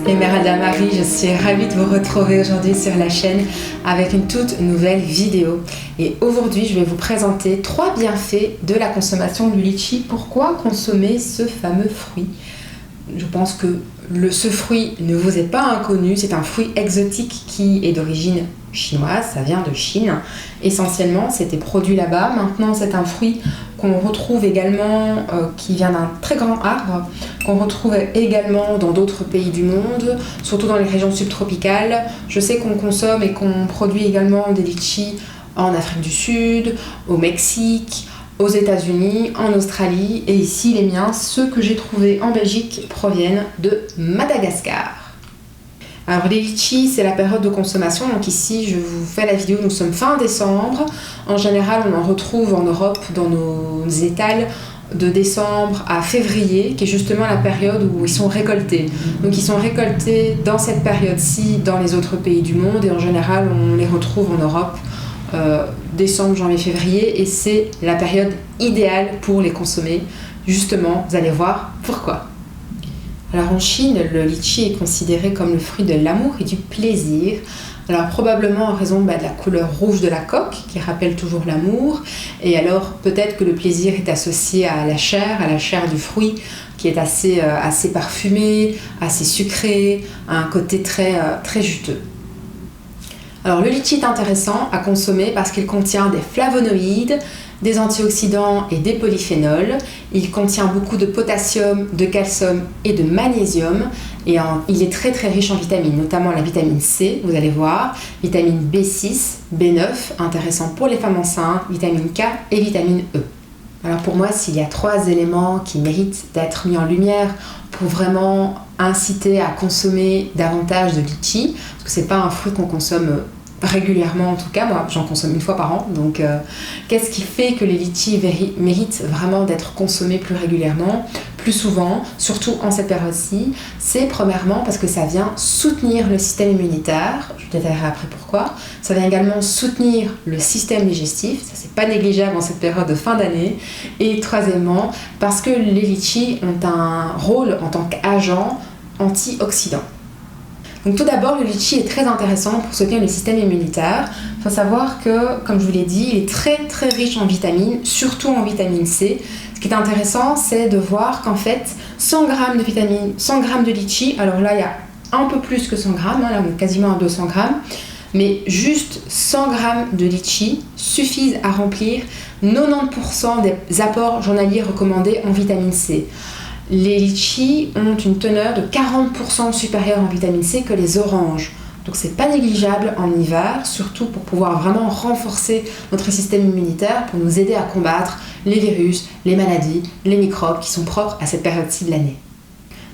Esmeralda Marie, je suis ravie de vous retrouver aujourd'hui sur la chaîne avec une toute nouvelle vidéo. Et aujourd'hui, je vais vous présenter 3 bienfaits de la consommation du litchi. Pourquoi consommer ce fameux fruit? Je pense que ce fruit ne vous est pas inconnu. C'est un fruit exotique qui est d'origine chinoise, ça vient de Chine. Essentiellement, c'était produit là-bas. Maintenant, c'est un fruit qu'on retrouve également, qui vient d'un très grand arbre, qu'on retrouve également dans d'autres pays du monde, surtout dans les régions subtropicales. Je sais qu'on consomme et qu'on produit également des litchis en Afrique du Sud, au Mexique, aux États-Unis, en Australie, et ici les miens, ceux que j'ai trouvés en Belgique, proviennent de Madagascar. Alors les litchis, c'est la période de consommation, donc ici je vous fais la vidéo, nous sommes fin décembre. En général, on en retrouve en Europe dans nos étals de décembre à février, qui est justement la période où ils sont récoltés. Donc ils sont récoltés dans cette période-ci dans les autres pays du monde, et en général on les retrouve en Europe décembre, janvier, février, et c'est la période idéale pour les consommer. Justement, vous allez voir pourquoi. Alors en Chine, le litchi est considéré comme le fruit de l'amour et du plaisir. Alors probablement en raison de la couleur rouge de la coque qui rappelle toujours l'amour, et alors peut-être que le plaisir est associé à la chair du fruit qui est assez parfumée, assez sucrée, à un côté très juteux. Alors le litchi est intéressant à consommer parce qu'il contient des flavonoïdes, des antioxydants et des polyphénols. Il contient beaucoup de potassium, de calcium et de magnésium, et il est très riche en vitamines, notamment la vitamine C, vous allez voir, vitamine B6, B9, intéressant pour les femmes enceintes, vitamine K et vitamine E. Alors pour moi, s'il y a 3 éléments qui méritent d'être mis en lumière pour vraiment inciter à consommer davantage de litchi, parce que c'est pas un fruit qu'on consomme régulièrement, en tout cas moi j'en consomme 1 fois par an, donc qu'est-ce qui fait que les litchis méritent vraiment d'être consommés plus régulièrement, plus souvent, surtout en cette période-ci? C'est premièrement parce que ça vient soutenir le système immunitaire, je détaillerai après pourquoi. Ça vient également soutenir le système digestif, ça c'est pas négligeable en cette période de fin d'année. Et troisièmement, parce que les litchis ont un rôle en tant qu'agent antioxydant. Donc tout d'abord, le litchi est très intéressant pour soutenir le système immunitaire. Il faut savoir que, comme je vous l'ai dit, il est très riche en vitamines, surtout en vitamine C. Ce qui est intéressant, c'est de voir qu'en fait, 100 g de vitamines, 100 g de litchi, alors là, il y a un peu plus que 100 g, là on est quasiment à 200 g, mais juste 100 g de litchi suffisent à remplir 90% des apports journaliers recommandés en vitamine C. Les litchis ont une teneur de 40% supérieure en vitamine C que les oranges. Donc c'est pas négligeable en hiver, surtout pour pouvoir vraiment renforcer notre système immunitaire, pour nous aider à combattre les virus, les maladies, les microbes qui sont propres à cette période-ci de l'année.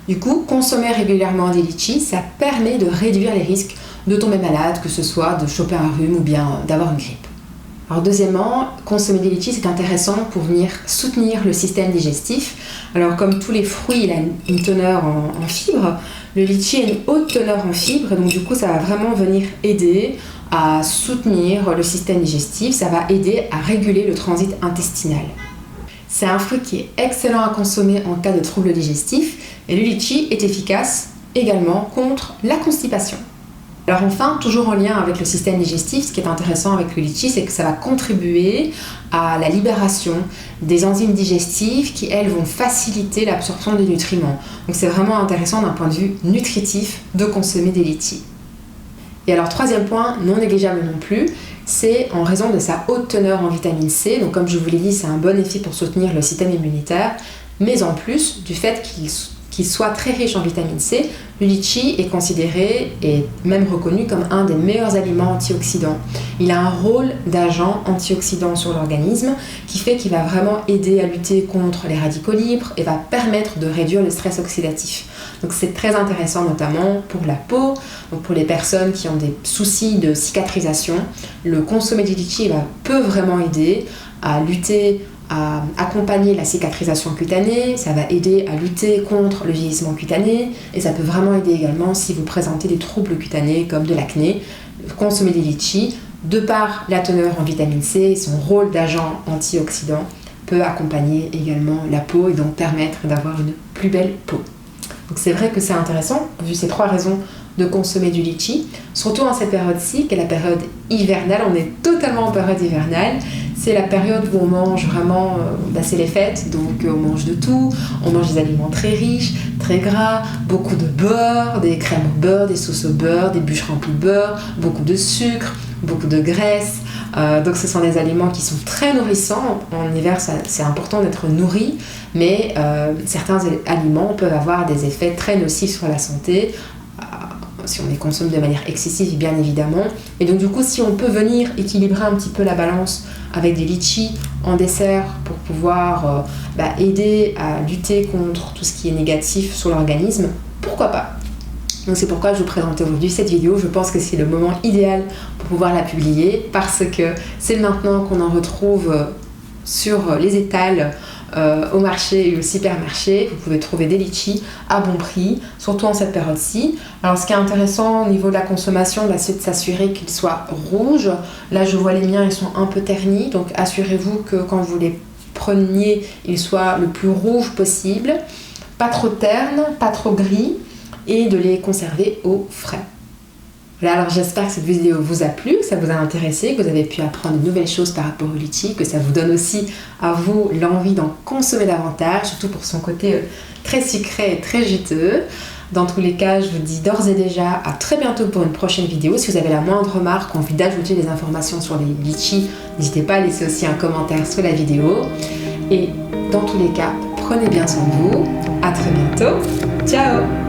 Du coup, consommer régulièrement des litchis, ça permet de réduire les risques de tomber malade, que ce soit de choper un rhume ou bien d'avoir une grippe. Alors deuxièmement, consommer des litchis, c'est intéressant pour venir soutenir le système digestif. Alors comme tous les fruits, il a une teneur en fibres. Le litchi a une haute teneur en fibres, donc du coup ça va vraiment venir aider à soutenir le système digestif, ça va aider à réguler le transit intestinal. C'est un fruit qui est excellent à consommer en cas de troubles digestifs, et le litchi est efficace également contre la constipation. Alors enfin, toujours en lien avec le système digestif, ce qui est intéressant avec le litchi, c'est que ça va contribuer à la libération des enzymes digestives qui, elles, vont faciliter l'absorption des nutriments. Donc c'est vraiment intéressant d'un point de vue nutritif de consommer des litchis. Et alors troisième point, non négligeable non plus, c'est en raison de sa haute teneur en vitamine C. Donc comme je vous l'ai dit, c'est un bon effet pour soutenir le système immunitaire, mais en plus du fait qu'il soit très riche en vitamine C, le litchi est considéré et même reconnu comme un des meilleurs aliments antioxydants. Il a un rôle d'agent antioxydant sur l'organisme qui fait qu'il va vraiment aider à lutter contre les radicaux libres et va permettre de réduire le stress oxydatif. Donc c'est très intéressant notamment pour la peau, donc pour les personnes qui ont des soucis de cicatrisation. Le consommer du litchi peut vraiment aider à lutter, à accompagner la cicatrisation cutanée, ça va aider à lutter contre le vieillissement cutané, et ça peut vraiment aider également si vous présentez des troubles cutanés comme de l'acné. Consommer des litchis, de par la teneur en vitamine C et son rôle d'agent antioxydant, peut accompagner également la peau et donc permettre d'avoir une plus belle peau. Donc c'est vrai que c'est intéressant, vu ces 3 raisons, de consommer du litchi, surtout en cette période-ci, qui est la période hivernale. On est totalement en période hivernale. C'est la période où on mange vraiment, c'est les fêtes, donc on mange de tout. On mange des aliments très riches, très gras, beaucoup de beurre, des crèmes au beurre, des sauces au beurre, des bûches remplies de beurre, beaucoup de sucre, beaucoup de graisse. Donc ce sont des aliments qui sont très nourrissants. En hiver, c'est important d'être nourri, mais certains aliments peuvent avoir des effets très nocifs sur la santé, si on les consomme de manière excessive, bien évidemment. Et donc du coup, si on peut venir équilibrer un petit peu la balance avec des litchis en dessert pour pouvoir aider à lutter contre tout ce qui est négatif sur l'organisme, pourquoi pas? Donc c'est pourquoi je vous présente aujourd'hui cette vidéo. Je pense que c'est le moment idéal pour pouvoir la publier, parce que c'est maintenant qu'on en retrouve sur les étals au marché et au supermarché. Vous pouvez trouver des litchis à bon prix, surtout en cette période-ci. Alors ce qui est intéressant au niveau de la consommation, c'est de s'assurer qu'ils soient rouges. Là je vois les miens, ils sont un peu ternis, donc assurez-vous que quand vous les preniez, ils soient le plus rouge possible, pas trop terne, pas trop gris, et de les conserver au frais. Voilà, alors j'espère que cette vidéo vous a plu, que ça vous a intéressé, que vous avez pu apprendre de nouvelles choses par rapport au litchi, que ça vous donne aussi à vous l'envie d'en consommer davantage, surtout pour son côté très sucré et très juteux. Dans tous les cas, je vous dis d'ores et déjà à très bientôt pour une prochaine vidéo. Si vous avez la moindre remarque, envie d'ajouter des informations sur les litchis, n'hésitez pas à laisser aussi un commentaire sous la vidéo. Et dans tous les cas, prenez bien soin de vous. À très bientôt. Ciao!